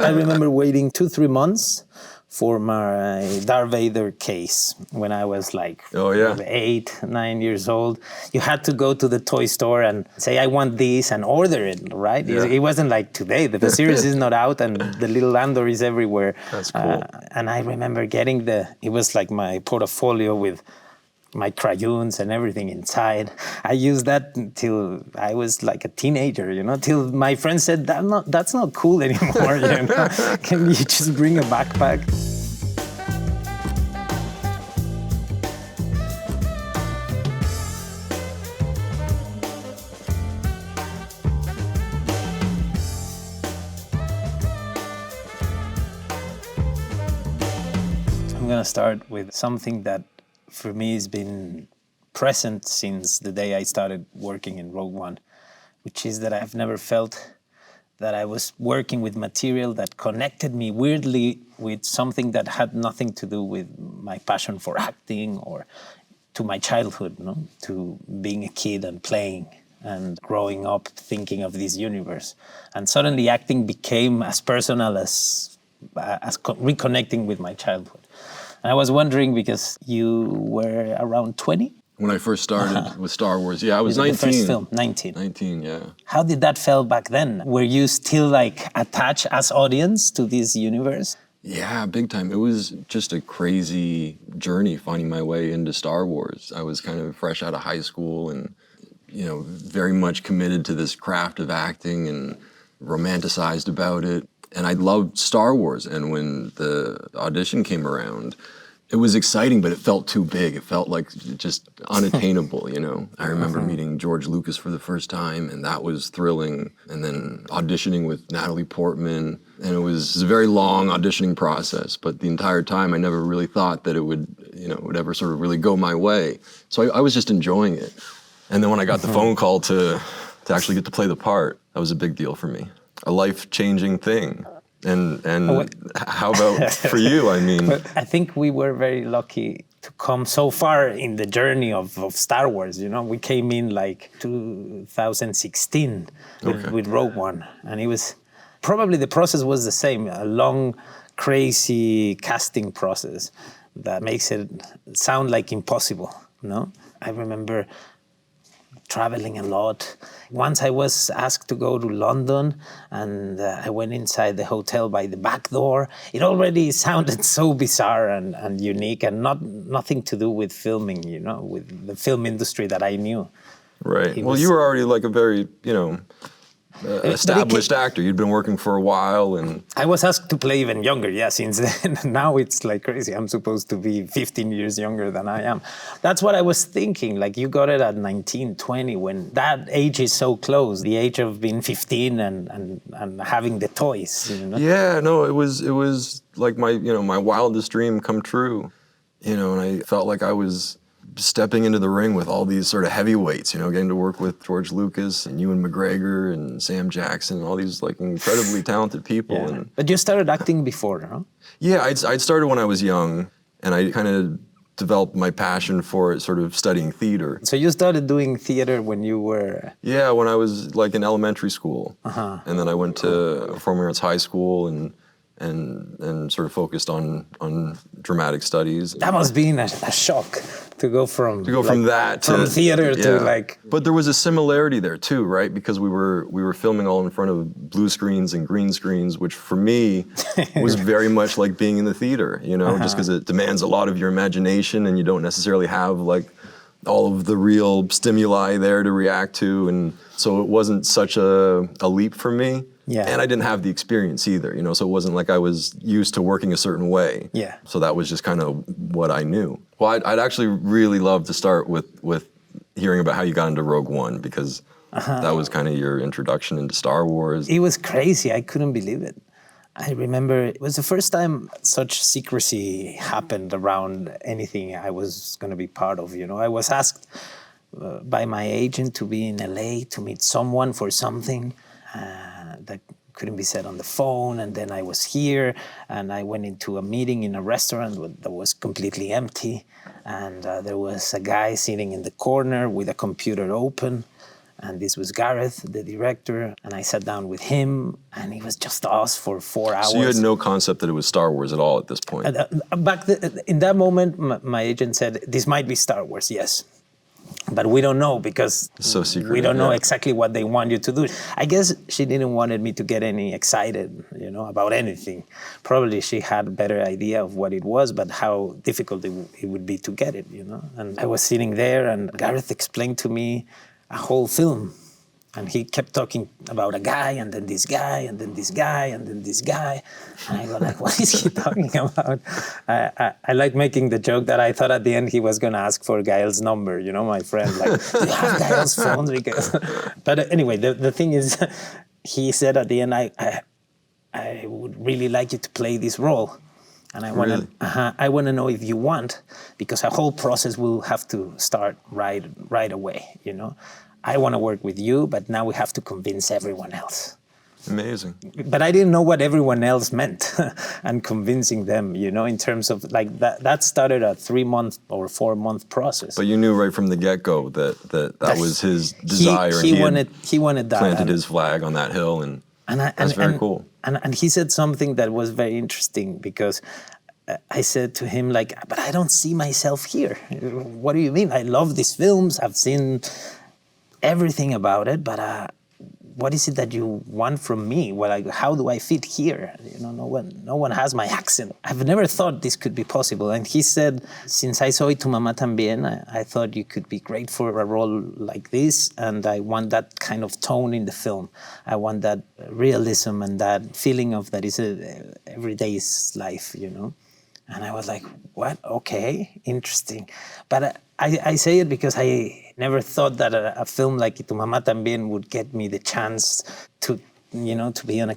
I remember waiting 2-3 months for my Darth Vader case when I was like 8-9 years old. You had to go to the toy store and say, I want this, and order it, right? Yeah. It wasn't like today. The series is not out and the little Andor is everywhere. That's cool. And I remember getting it was like my portfolio with my crayons and everything inside. I used that until I was like a teenager, till my friend said, that's not cool anymore, Can you just bring a backpack? I'm gonna start with something that for me has been present since the day I started working in Rogue One, which is that I've never felt that I was working with material that connected me weirdly with something that had nothing to do with my passion for acting or to my childhood, to being a kid and playing and growing up thinking of this universe. And suddenly acting became as personal as reconnecting with my childhood. And I was wondering, because you were around 20? When I first started with Star Wars, I was 19. The first film, 19. 19, yeah. How did that feel back then? Were you still attached as audience to this universe? Yeah, big time. It was just a crazy journey finding my way into Star Wars. I was kind of fresh out of high school and, very much committed to this craft of acting and romanticized about it. And I loved Star Wars, and when the audition came around, it was exciting, but it felt too big. It felt like just unattainable, I remember meeting George Lucas for the first time, and that was thrilling. And then auditioning with Natalie Portman, and it was a very long auditioning process, but the entire time I never really thought that it would, would ever sort of really go my way. So I was just enjoying it. And then when I got the phone call to actually get to play the part, that was a big deal for me. A life-changing thing. And how about for you? I mean, but I think we were very lucky to come so far in the journey of Star Wars. We came in like 2016 with Rogue One, and it was probably the process was the same, a long, crazy casting process that makes it sound like impossible. I remember traveling a lot. Once I was asked to go to London, and I went inside the hotel by the back door. It already sounded so bizarre and unique, and nothing to do with filming, with the film industry that I knew. Right. You were already like a very, established actor. You'd been working for a while, and I was asked to play even younger. Since then. Now it's like crazy. I'm supposed to be 15 years younger than I am. That's what I was thinking. Like, you got it at 19, 20, when that age is so close. The age of being 15 and having the toys. Yeah, no, it was like my wildest dream come true. And I felt like I was stepping into the ring with all these sort of heavyweights, getting to work with George Lucas and Ewan McGregor and Sam Jackson, all these like incredibly talented people. Yeah. And but you started acting before, no? Yeah, I'd started when I was young, and I kind of developed my passion for it, sort of studying theater. So you started doing theater when you were... Yeah, when I was like in elementary school. And then I went to Performing Arts High School and sort of focused on dramatic studies. That must be a shock to go from that to theater to like. But there was a similarity there too, right? Because we were filming all in front of blue screens and green screens, which for me was very much like being in the theater, just because it demands a lot of your imagination, and you don't necessarily have like all of the real stimuli there to react to, and so it wasn't such a leap for me. Yeah. And I didn't have the experience either, so it wasn't like I was used to working a certain way. Yeah. So that was just kind of what I knew. Well, I'd actually really love to start with hearing about how you got into Rogue One, because that was kind of your introduction into Star Wars. It was crazy. I couldn't believe it. I remember it was the first time such secrecy happened around anything I was going to be part of. I was asked by my agent to be in LA to meet someone for something that couldn't be said on the phone. And then I was here, and I went into a meeting in a restaurant that was completely empty. And there was a guy sitting in the corner with a computer open. And this was Gareth, the director, and I sat down with him, and it was just us for 4 hours. So you had no concept that it was Star Wars at all at this point? In that moment, my agent said, this might be Star Wars, yes. But we don't know because so secretive, we don't know exactly what they want you to do. I guess she didn't want me to get any excited, about anything. Probably she had a better idea of what it was, but how difficult it would be to get it, And I was sitting there, and Gareth explained to me a whole film. And he kept talking about a guy, and then this guy, and then this guy, and then this guy. And I go like, what is he talking about? I like making the joke that I thought at the end he was going to ask for Gael's number, my friend. Like, do you have Gael's phone? But anyway, the thing is, he said at the end, I would really like you to play this role. And I want to know if you want, because a whole process will have to start right away, I want to work with you, but now we have to convince everyone else. Amazing. But I didn't know what everyone else meant and convincing them, in terms of like that started a 3-month or 4-month process. But you knew right from the get-go that was his desire. He wanted that. Planted his flag on that hill, and that's very cool. And he said something that was very interesting, because I said to him, like, but I don't see myself here. What do you mean? I love these films. I've seen everything about it, but what is it that you want from me? Well, how do I fit here? No one has my accent. I've never thought this could be possible. And he said, since I saw it to Mamá También, I thought you could be great for a role like this, and I want that kind of tone in the film. I want that realism and that feeling of that is everyday life, And I was like, what? Okay, interesting. But I say it because I never thought that a film like Tu Mamá También would get me the chance to be in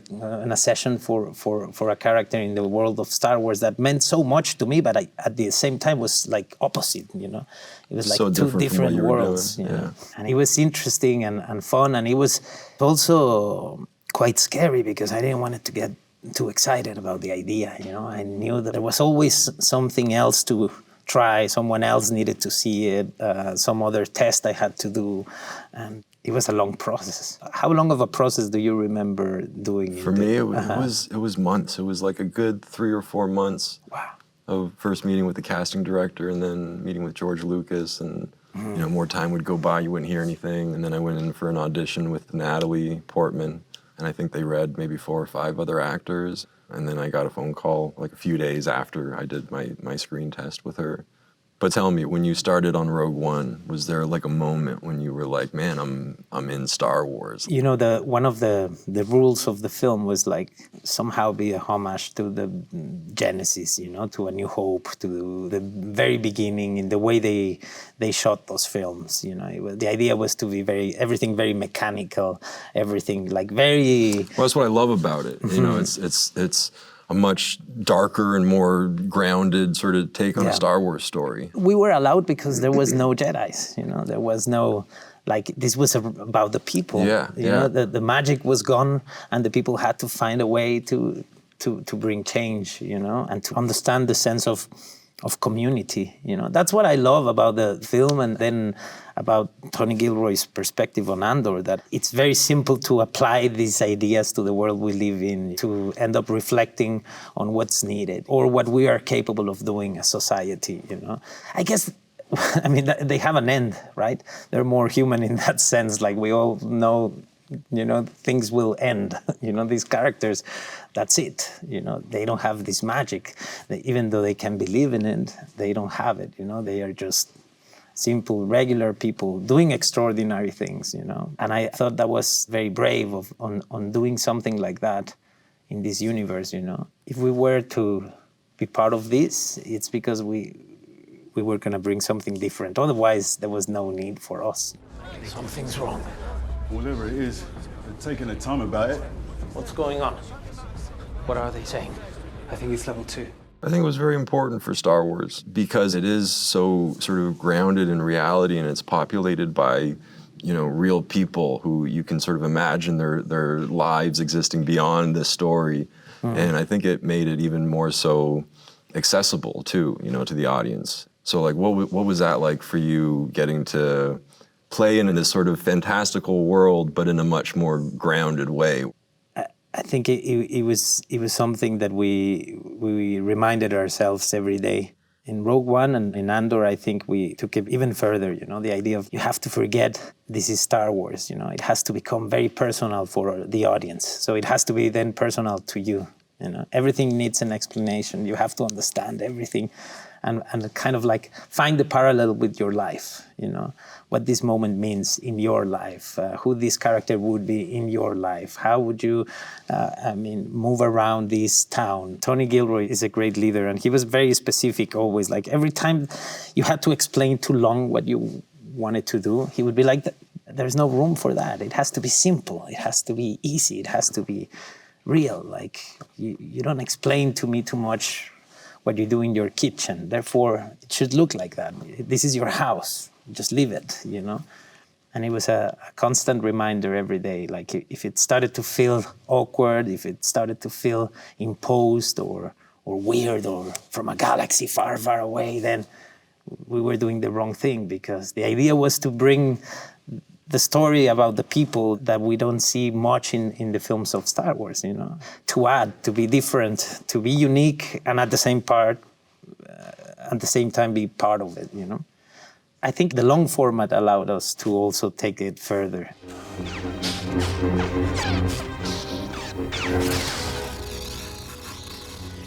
a session for a character in the world of Star Wars that meant so much to me, but at the same time was like opposite, It was like so two different worlds, Yeah. And it was interesting and fun, and it was also quite scary because I didn't want it to get too excited about the idea, I knew that there was always something else to try, someone else needed to see it, some other test I had to do, and it was a long process. How long of a process do you remember doing it? For me, it was months. It was like a good 3 or 4 months. Wow. Of first meeting with the casting director, and then meeting with George Lucas, and more time would go by, you wouldn't hear anything, and then I went in for an audition with Natalie Portman, and I think they read maybe 4 or 5 other actors. And then I got a phone call like a few days after I did my screen test with her. But tell me, when you started on Rogue One, was there like a moment when you were like, man, I'm in Star Wars? One of the rules of the film was like somehow be a homage to the Genesis, to A New Hope, to the very beginning, in the way they shot those films. The idea was to be everything very mechanical, everything like very. Well, that's what I love about it. It's a much darker and more grounded sort of take on a Star Wars story. We were allowed because there was no Jedis, there was no, this was about the people. The magic was gone, and the people had to find a way to bring change, and to understand the sense of community, That's what I love about the film, and then about Tony Gilroy's perspective on Andor, that it's very simple to apply these ideas to the world we live in, to end up reflecting on what's needed or what we are capable of doing as society, I guess, they have an end, right? They're more human in that sense, like we all know, things will end, these characters, that's it, they don't have this magic. Even though they can believe in it, they don't have it, they are just simple, regular people doing extraordinary things, And I thought that was very brave on doing something like that in this universe, If we were to be part of this, it's because we were going to bring something different. Otherwise, there was no need for us. Something's wrong. Whatever it is, they're taking their time about it. What's going on? What are they saying? I think it's level 2. I think it was very important for Star Wars because it is so sort of grounded in reality, and it's populated by, real people who you can sort of imagine their lives existing beyond this story. And I think it made it even more so accessible too, to the audience. So like, what was that like for you, getting to play in this sort of fantastical world, but in a much more grounded way. I think it was something that we reminded ourselves every day. In Rogue One and in Andor, I think we took it even further, the idea of you have to forget this is Star Wars, it has to become very personal for the audience. So it has to be then personal to you, Everything needs an explanation. You have to understand everything and kind of like find the parallel with your life, what this moment means in your life, who this character would be in your life, how would you, move around this town. Tony Gilroy is a great leader, and he was very specific always. Like every time you had to explain too long what you wanted to do, he would be like, there's no room for that. It has to be simple. It has to be easy. It has to be real. Like you don't explain to me too much what you do in your kitchen. Therefore, it should look like that. This is your house. Just leave it, And it was a constant reminder every day. Like if it started to feel awkward, if it started to feel imposed or weird or from a galaxy far, far away, then we were doing the wrong thing, because the idea was to bring the story about the people that we don't see much in the films of Star Wars, to add, to be different, to be unique, and at the same time be part of it, I think the long format allowed us to also take it further.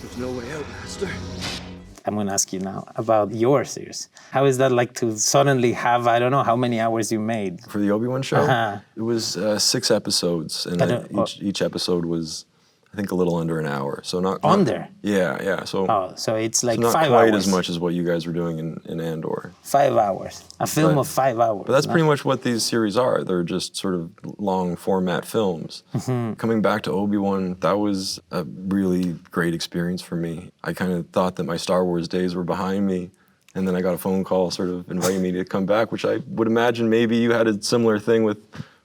There's no way out, Master. I'm going to ask you now about your series. How is that like to suddenly have, I don't know how many hours you made? For the Obi-Wan show, It was 6 episodes, and each episode was, I think, a little under an hour. So not under? Yeah. So it's like not 5 quite hours. as much as what you guys were doing in Andor. 5 hours. A film of 5 hours. But that's pretty much what these series are. They're just sort of long format films. Mm-hmm. Coming back to Obi-Wan, that was a really great experience for me. I kind of thought that my Star Wars days were behind me. And then I got a phone call sort of inviting me to come back, which I would imagine maybe you had a similar thing with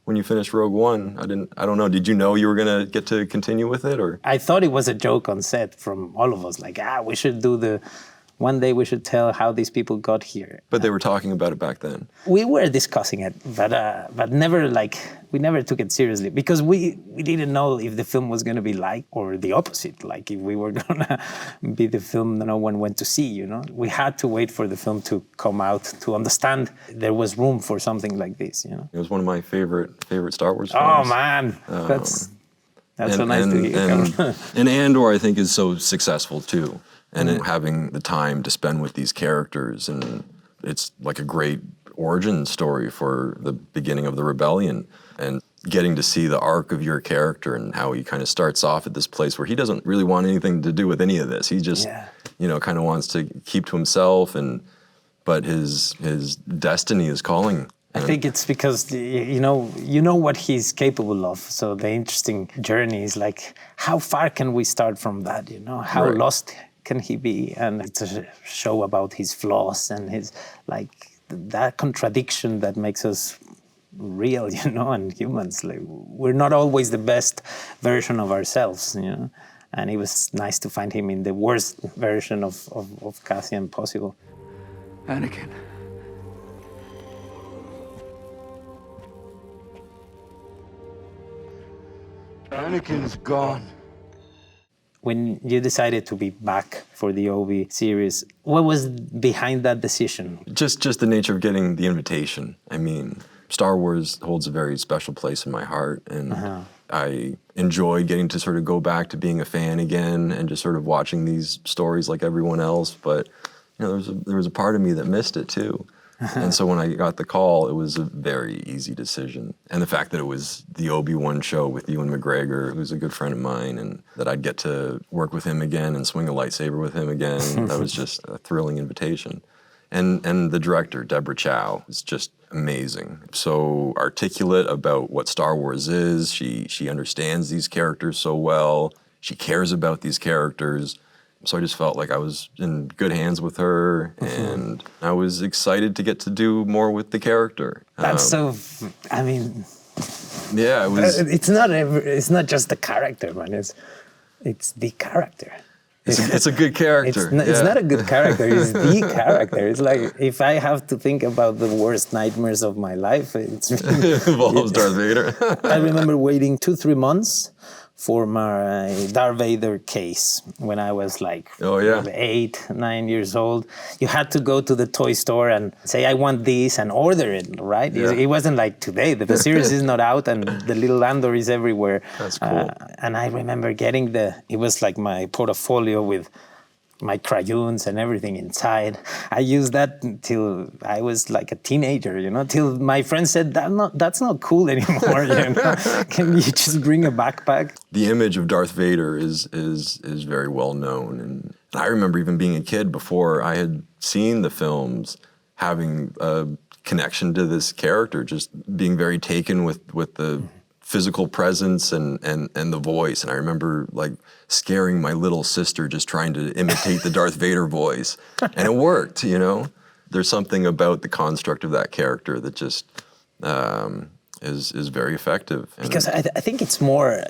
when you finished Rogue One. I don't know, did you know you were going to get to continue with it, or? I thought it was a joke on set from all of us, like, we should do one day we should tell how these people got here. But they were talking about it back then. We were discussing it, but never we never took it seriously, because we didn't know if the film was going to be like, or the opposite, like if we were going to be the film no one went to see, We had to wait for the film to come out to understand there was room for something like this, It was one of my favorite Star Wars films. Oh man, that's so nice to hear. And Andor, I think, is so successful too. And having the time to spend with these characters, and it's like a great origin story for the beginning of the rebellion, and getting to see the arc of your character and how he kind of starts off at this place where he doesn't really want anything to do with any of this. He just, kind of wants to keep to himself, but his destiny is calling. I think it's because, you know what he's capable of. So the interesting journey is like, how far can we start from that, How Right. lost can he be? And it's a show about his flaws and his, like, that contradiction that makes us real, and humans. Like, we're not always the best version of ourselves, And it was nice to find him in the worst version of Cassian possible. Anakin. Anakin's gone. When you decided to be back for the Obi series, what was behind that decision? Just the nature of getting the invitation. I mean, Star Wars holds a very special place in my heart, and I enjoy getting to sort of go back to being a fan again and just sort of watching these stories like everyone else. But there was a part of me that missed it too. And so when I got the call, it was a very easy decision. And the fact that it was the Obi-Wan show with Ewan McGregor, who's a good friend of mine, and that I'd get to work with him again and swing a lightsaber with him again, that was just a thrilling invitation. And the director, Deborah Chow, is just amazing. So articulate about what Star Wars is. She understands these characters so well. She cares about these characters. So I just felt like I was in good hands with her, and I was excited to get to do more with the character. That's Yeah, it was. It's not just the character, man. It's the character. It's a good character. It's not a good character. It's the character. It's like if I have to think about the worst nightmares of my life, it's involves Darth Vader. I remember waiting 2-3 months for my Darth Vader case when I was like 8-9 years old. You had to go to the toy store and say, I want this, and order it, right? Yeah. It wasn't like today, that the series is not out and the little Andor is everywhere. That's cool. And I remember getting it was like my portfolio with my crayons and everything inside. I used that until I was like a teenager, till my friend said, that's not cool anymore, Can you just bring a backpack? The image of Darth Vader is very well known. And I remember even being a kid before I had seen the films, having a connection to this character, just being very taken with the physical presence and the voice. And I remember like scaring my little sister just trying to imitate the Darth Vader voice. And it worked, There's something about the construct of that character that just is very effective. Because I think it's more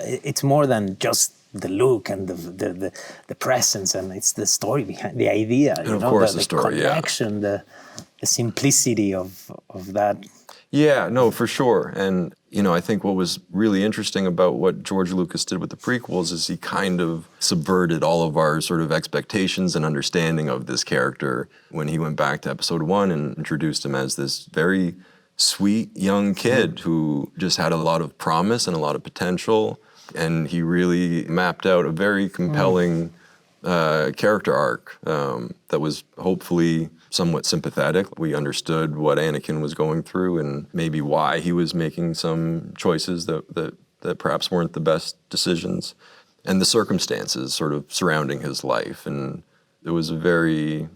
than just the look and the presence, and it's the story behind the idea. And of course the story, connection, the simplicity of that. Yeah, no, for sure. And, I think what was really interesting about what George Lucas did with the prequels is he kind of subverted all of our sort of expectations and understanding of this character when he went back to episode 1 and introduced him as this very sweet young kid who just had a lot of promise and a lot of potential. And he really mapped out a very compelling character arc that was hopefully somewhat sympathetic. We understood what Anakin was going through and maybe why he was making some choices that perhaps weren't the best decisions, and the circumstances sort of surrounding his life. And it was a very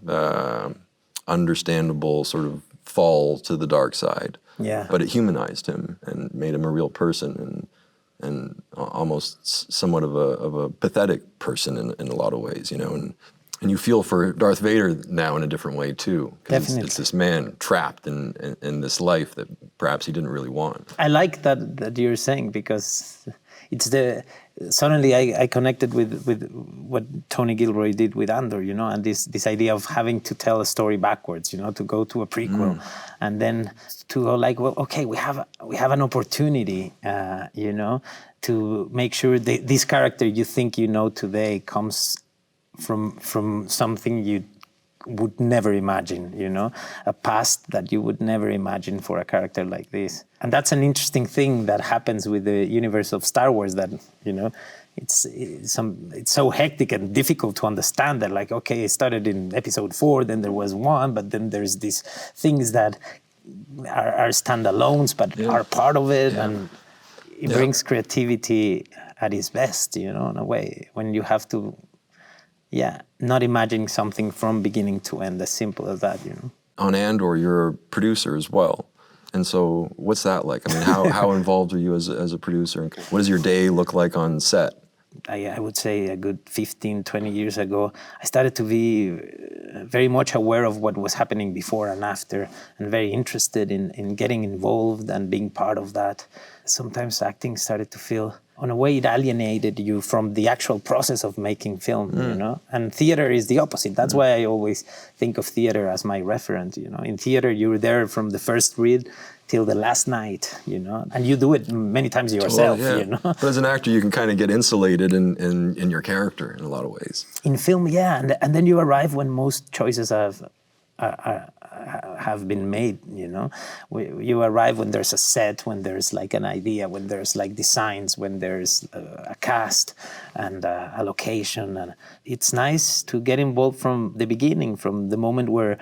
understandable sort of fall to the dark side. Yeah. But it humanized him and made him a real person and almost somewhat of a pathetic person in a lot of ways, And you feel for Darth Vader now in a different way too. Definitely. It's this man trapped in this life that perhaps he didn't really want. I like that you're saying, because it's suddenly I connected with what Tony Gilroy did with Andor, and this idea of having to tell a story backwards, to go to a prequel and then to go like, well, okay, we have an opportunity, to make sure that this character you think today comes from something you would never imagine, a past that you would never imagine for a character like this. And that's an interesting thing that happens with the universe of Star Wars, that, it's so hectic and difficult to understand that, like, okay, it started in episode 4, then there was 1, but then there's these things that are standalones, but are part of it. Yeah. And it brings creativity at its best, in a way, when you have to not imagining something from beginning to end, as simple as that, On Andor, you're a producer as well. And so what's that like? I mean, how involved are you as a producer? And what does your day look like on set? I would say a good 15, 20 years ago, I started to be very much aware of what was happening before and after, and very interested in getting involved and being part of that. Sometimes acting started to feel, in a way, it alienated you from the actual process of making film, And theater is the opposite. That's why I always think of theater as my reference, In theater, you're there from the first read till the last night, And you do it many times yourself, But as an actor, you can kind of get insulated in your character in a lot of ways. In film, and then you arrive when most choices have been made, You arrive when there's a set, when there's like an idea, when there's like designs, when there's a cast and a location. And it's nice to get involved from the beginning, from the moment where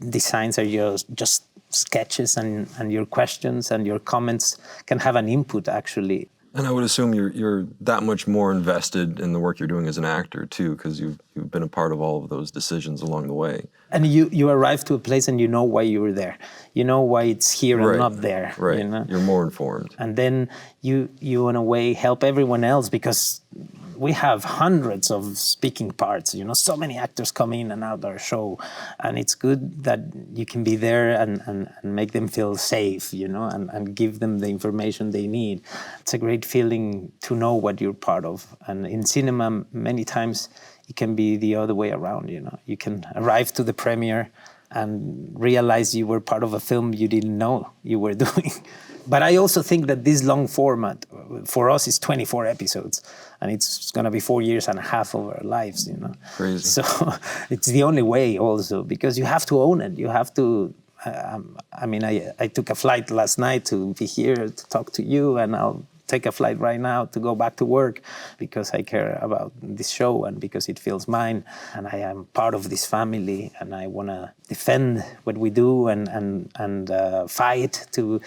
designs are just sketches, and your questions and your comments can have an input, actually. And I would assume you're that much more invested in the work you're doing as an actor too, because you've been a part of all of those decisions along the way. And you arrive to a place and you know why you were there. You know why it's here and not there. Right. You're more informed. And then you in a way help everyone else, because we have hundreds of speaking parts, you know, so many actors come in and out our show, and it's good that you can be there and make them feel safe, you know, and give them the information they need. It's a great feeling to know what you're part of. And in cinema, many times it can be the other way around, you know. You can arrive to the premiere and realize you were part of a film you didn't know you were doing. But I also think that this long format, for us, is 24 episodes, and it's going to be 4.5 years of our lives, you know. Crazy. So it's the only way also, because you have to own it. You have to, I took a flight last night to be here to talk to you, and I'll take a flight right now to go back to work because I care about this show and because it feels mine, and I am part of this family, and I want to defend what we do and fight to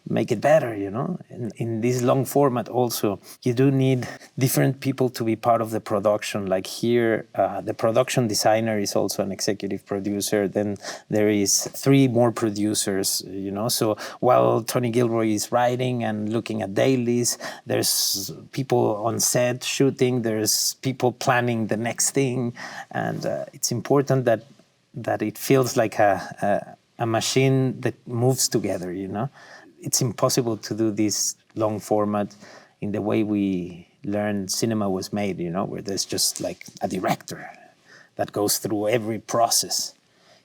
make it better, you know. In this long format also, you do need different people to be part of the production. Like here, the production designer is also an executive producer. Then there is 3 more producers, you know. So while Tony Gilroy is writing and looking at dailies, there's people on set shooting, there's people planning the next thing. And it's important that it feels like a machine that moves together, you know. It's impossible to do this long format in the way we learned cinema was made, you know, where there's just like a director that goes through every process.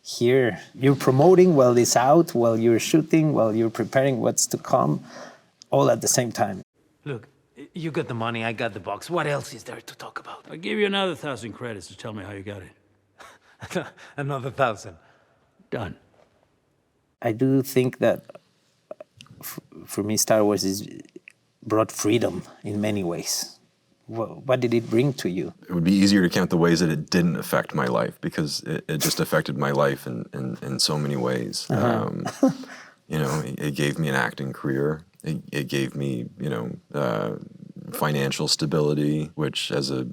Here, you're promoting while it's out, while you're shooting, while you're preparing what's to come, all at the same time. Look, you got the money, I got the box. What else is there to talk about? I'll give you another 1,000 credits to tell me how you got it. Another 1,000. Done. I do think that for me, Star Wars is brought freedom in many ways. What did it bring to you? It would be easier to count the ways that it didn't affect my life, because it just affected my life in so many ways. You know, it gave me an acting career. It gave me, you know, financial stability, which as a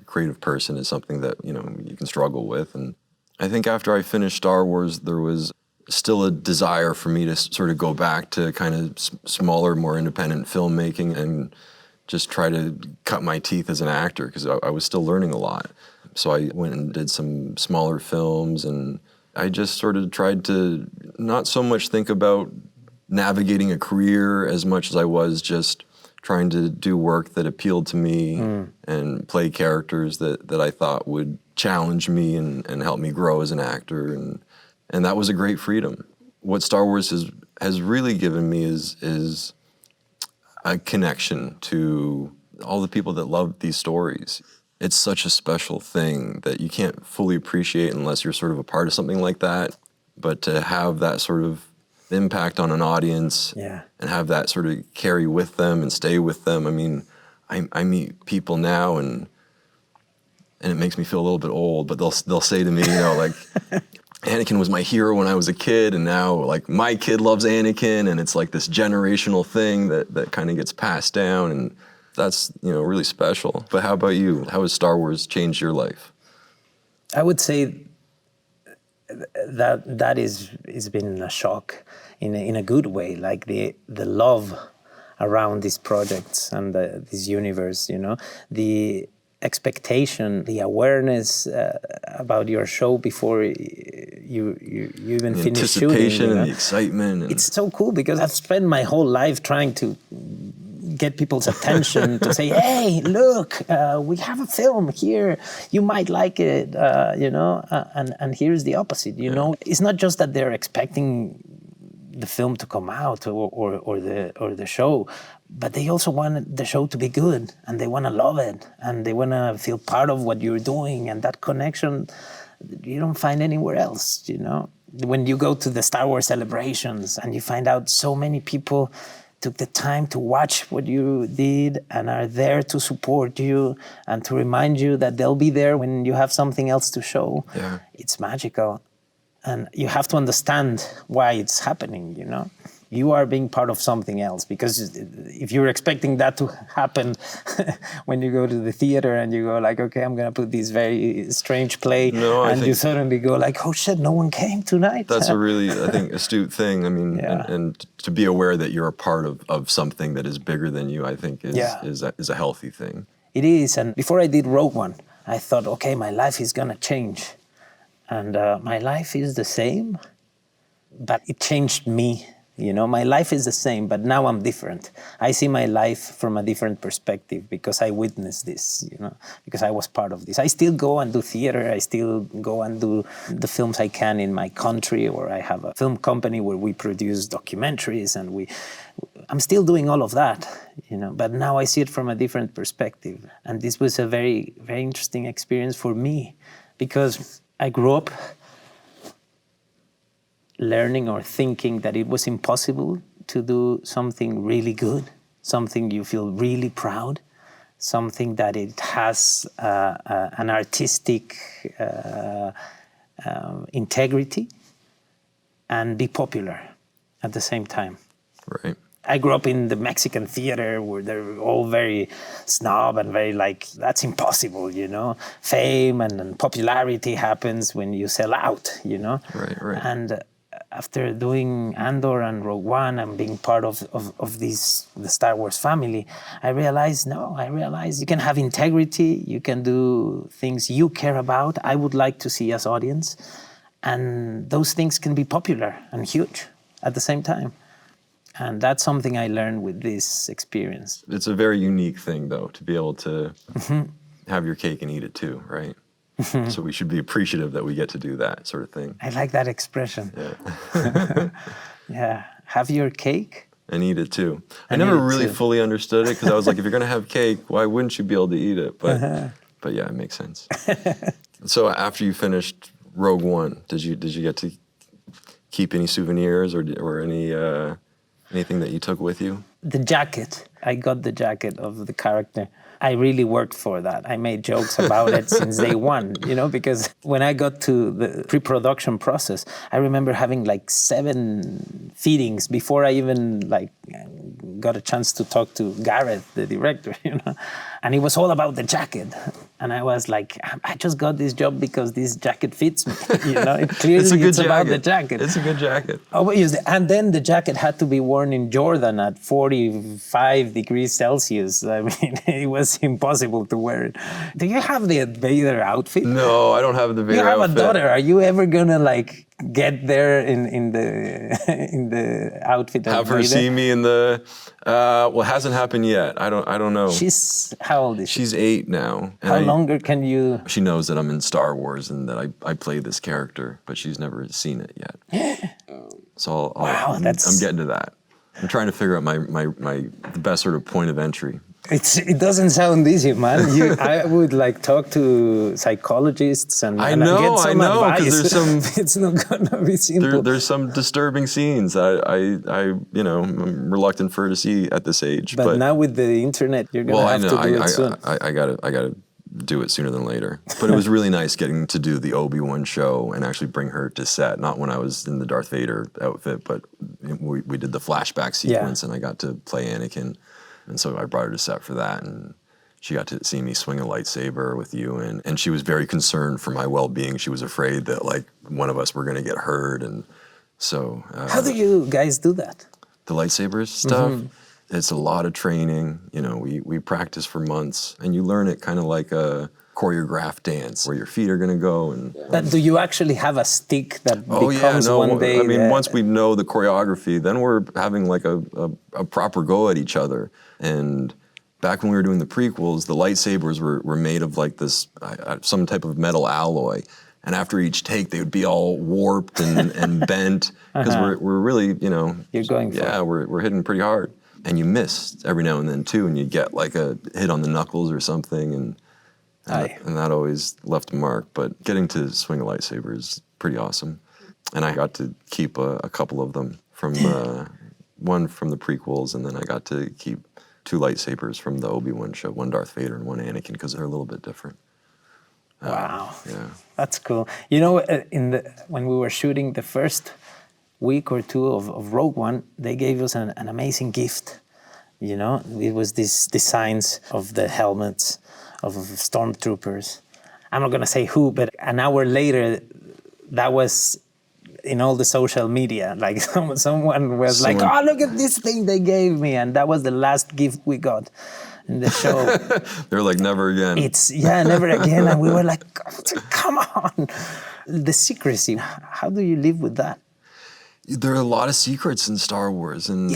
creative person is something that, you know, you can struggle with. And I think after I finished Star Wars, there was still a desire for me to sort of go back to kind of smaller, more independent filmmaking and just try to cut my teeth as an actor, because I was still learning a lot. So I went and did some smaller films, and I just sort of tried to not so much think about navigating a career as much as I was just trying to do work that appealed to me and play characters that I thought would challenge me and help me grow as an actor. And that was a great freedom. What Star Wars has really given me is a connection to all the people that love these stories. It's such a special thing that you can't fully appreciate unless you're sort of a part of something like that. But to have that sort of impact on an audience and have that sort of carry with them and stay with them. I mean, I meet people now and it makes me feel a little bit old, but they'll say to me, you know, like, Anakin was my hero when I was a kid, and now like my kid loves Anakin, and it's like this generational thing that kind of gets passed down, and that's, you know, really special. But how about you? How has Star Wars changed your life? I would say that is been a shock in a good way, like the love around these projects and this universe, you know, the expectation, the awareness about your show before you even finish shooting. The anticipation and the excitement. It's so cool because I've spent my whole life trying to get people's attention to say, hey, look, we have a film here. You might like it, you know, and here's the opposite, you know. It's not just that they're expecting the film to come out or the show, but they also want the show to be good, and they want to love it, and they want to feel part of what you're doing, and that connection you don't find anywhere else, you know. When you go to the Star Wars celebrations and you find out so many people took the time to watch what you did and are there to support you and to remind you that they'll be there when you have something else to show, it's magical. And you have to understand why it's happening, you know. You are being part of something else, because if you're expecting that to happen when you go to the theater and you go like, okay, I'm going to put this very strange play, and you suddenly go like, oh shit, no one came tonight. That's a really, I think, astute thing. I mean, and to be aware that you're a part of something that is bigger than you, I think is a healthy thing. It is. And before I did Rogue One, I thought, okay, my life is gonna change. And my life is the same, but it changed me. You know, my life is the same, but now I'm different. I see my life from a different perspective because I witnessed this, you know, because I was part of this. I still go and do theater. I still go and do the films I can in my country, or I have a film company where we produce documentaries, and I'm still doing all of that, you know, but now I see it from a different perspective. And this was a very, very interesting experience for me because I grew up learning or thinking that it was impossible to do something really good, something you feel really proud, something that it has an artistic integrity, and be popular at the same time. Right. I grew up in the Mexican theater where they're all very snob and very like, that's impossible, you know. Fame and popularity happens when you sell out, you know. Right. And after doing Andor and Rogue One and being part of the Star Wars family, I realized you can have integrity, you can do things you care about, I would like to see as audience, and those things can be popular and huge at the same time. And that's something I learned with this experience. It's a very unique thing, though, to be able to have your cake and eat it too, right? So we should be appreciative that we get to do that sort of thing. I like that expression. Yeah. Yeah. Have your cake. And eat it too. I And never eat it really too. fully understood it because I was like, if you're going to have cake, why wouldn't you be able to eat it? But yeah, it makes sense. So after you finished Rogue One, did you get to keep any souvenirs or anything that you took with you? The jacket. I got the jacket of the character. I really worked for that. I made jokes about it since day one, you know, because when I got to the pre-production process, I remember having like 7 feedings before I even like got a chance to talk to Gareth, the director, you know, and it was all about the jacket. And I was like, I just got this job because this jacket fits me, you know, it clearly it's about the jacket. It's a good jacket. Obviously. And then the jacket had to be worn in Jordan at 45 degrees Celsius. I mean, it was impossible to wear it. Do you have the Vader outfit? No, I don't have the Vader You have outfit. a daughter. Are you ever gonna like get there in the outfit of Have her Vader? see me in the. Well, it hasn't happened yet. I don't know. How old is she? She's 8 now. and How longer can you? She knows that I'm in Star Wars and that I play this character, but she's never seen it yet. So Wow, I'm that's- getting to that. I'm trying to figure out the best sort of point of entry. It doesn't sound easy, man. I would like talk to psychologists and get some advice. Because there's some. It's not gonna be simple. There's some disturbing scenes that I'm reluctant for her to see at this age. But now with the internet, you're gonna have to do it soon. I gotta do it sooner than later. But it was really nice getting to do the Obi-Wan show and actually bring her to set. Not when I was in the Darth Vader outfit, but we did the flashback sequence and I got to play Anakin. And so I brought her to set for that, and she got to see me swing a lightsaber with Ewan. And she was very concerned for my well-being. She was afraid that like one of us were going to get hurt, and so. How do you guys do that? The lightsaber stuff. It's a lot of training. You know, we practice for months, and you learn it kind of like a choreographed dance where your feet are going to go. And But do you actually have a stick that becomes one day? I mean, once we know the choreography, then we're having like a proper go at each other. And back when we were doing the prequels, the lightsabers were made of like this, some type of metal alloy. And after each take, they would be all warped and bent because we're really, you know. You're going for it. We're hitting pretty hard. And you miss every now and then too, and you get like a hit on the knuckles or something, and that always left a mark. But getting to swing a lightsaber is pretty awesome. And I got to keep a couple of them from one from the prequels, and then I got to keep 2 lightsabers from the Obi-Wan show, one Darth Vader and one Anakin, because they're a little bit different. Wow. Yeah. That's cool. You know, when we were shooting the first week or 2 of Rogue One, they gave us an amazing gift. You know, it was these designs of the helmets of stormtroopers. I'm not gonna say who, but an hour later, that was in all the social media. Like someone was like, "Oh, look at this thing they gave me," and that was the last gift we got. in the show. They're like, never again. Never again. And we were like, come on. The secrecy, how do you live with that? There are a lot of secrets in Star Wars, and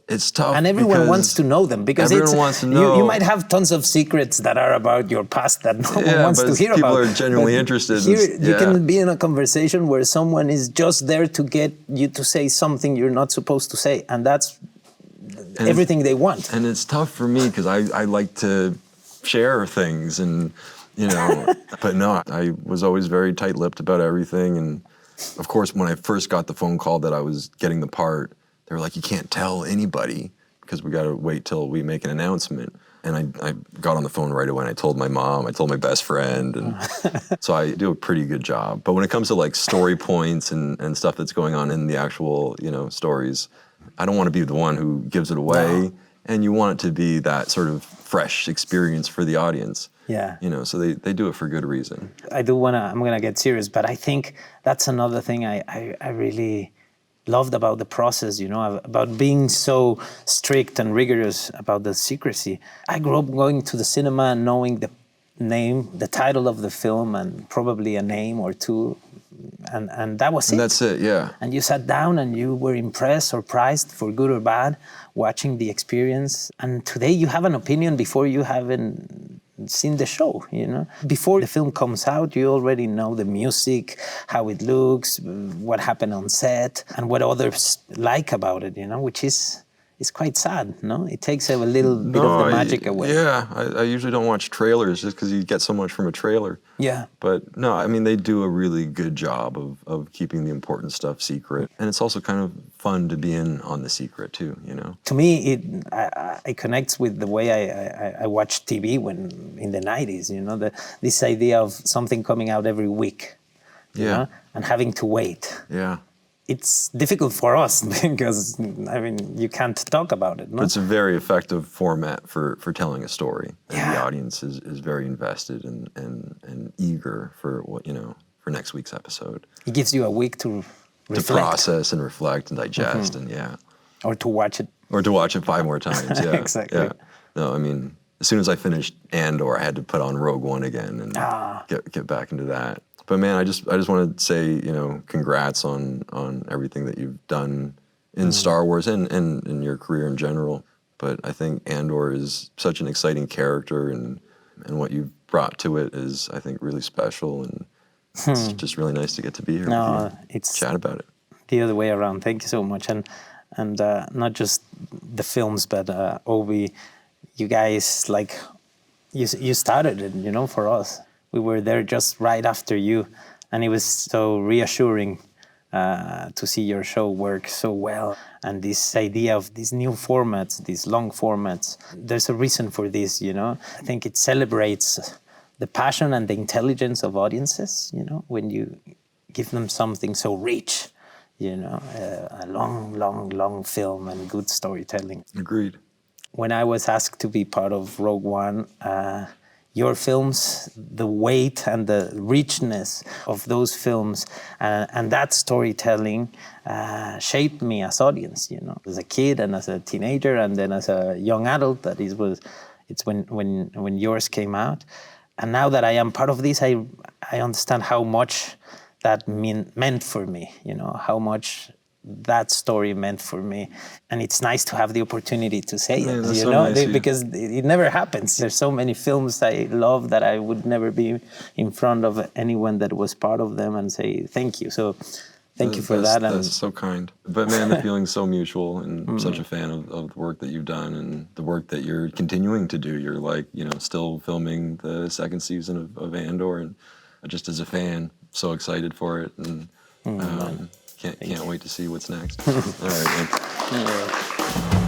it's tough. And everyone wants to know them, because everyone wants to know. You might have tons of secrets that are about your past that no one wants to hear about. People are genuinely interested. Here, you can be in a conversation where someone is just there to get you to say something you're not supposed to say, and that's everything they want. And it's tough for me because I like to share things, and but no, I was always very tight-lipped about everything. And of course, when I first got the phone call that I was getting the part, they were like, you can't tell anybody because we got to wait till we make an announcement. And I got on the phone right away, and I told my mom, I told my best friend, and so I do a pretty good job. But when it comes to like story points and stuff that's going on in the actual, stories, I don't want to be the one who gives it away. No. And you want it to be that sort of fresh experience for the audience. Yeah. So they do it for good reason. I'm going to get serious, but I think that's another thing I really loved about the process, about being so strict and rigorous about the secrecy. I grew up going to the cinema and knowing the name, the title of the film, and probably a name or two, and that was it. And that's it, yeah. And you sat down and you were impressed, surprised, for good or bad, watching the experience. And today you have an opinion before you haven't seen the show, Before the film comes out, you already know the music, how it looks, what happened on set, and what others like about it, which is quite sad, no? It takes a little bit of the magic away. Yeah, I usually don't watch trailers just because you get so much from a trailer. Yeah. But no, I mean, they do a really good job of keeping the important stuff secret. And it's also kind of fun to be in on the secret too, To me, it connects with the way I watched TV when in the 90s, this idea of something coming out every week, and having to wait. Yeah. It's difficult for us because, you can't talk about it, no? It's a very effective format for telling a story. And Yeah. the audience is very invested and eager for for next week's episode. It gives you a week to reflect. To process and reflect and digest and Or to watch it. Or to watch it 5 more times, yeah. Exactly. Yeah. No, as soon as I finished Andor, I had to put on Rogue One again and get back into that. But man, I just want to say, congrats on everything that you've done in Star Wars and in your career in general. But I think Andor is such an exciting character, and what you've brought to it is, I think, really special, and it's just really nice to get to be here with you, it's chat about it. The other way around. Thank you so much, and not just the films, but Obi, you guys you started it, for us. We were there just right after you, and it was so reassuring to see your show work so well. And this idea of these new formats, these long formats, there's a reason for this, I think it celebrates the passion and the intelligence of audiences, when you give them something so rich, a long film and good storytelling. Agreed. When I was asked to be part of Rogue One, your films, the weight and the richness of those films and that storytelling shaped me as audience, as a kid and as a teenager and then as a young adult. It's when yours came out. And now that I am part of this, I understand how much that meant for me, how much that story meant for me. And it's nice to have the opportunity to say it, nice, because it never happens. There's so many films I love that I would never be in front of anyone that was part of them and say thank you. So thank you for that. That's so kind. But man, the feeling's so mutual, and I'm such a fan of the work that you've done and the work that you're continuing to do. You're still filming the 2nd season of Andor, and just as a fan, so excited for it. And can't wait to see what's next. All right, man.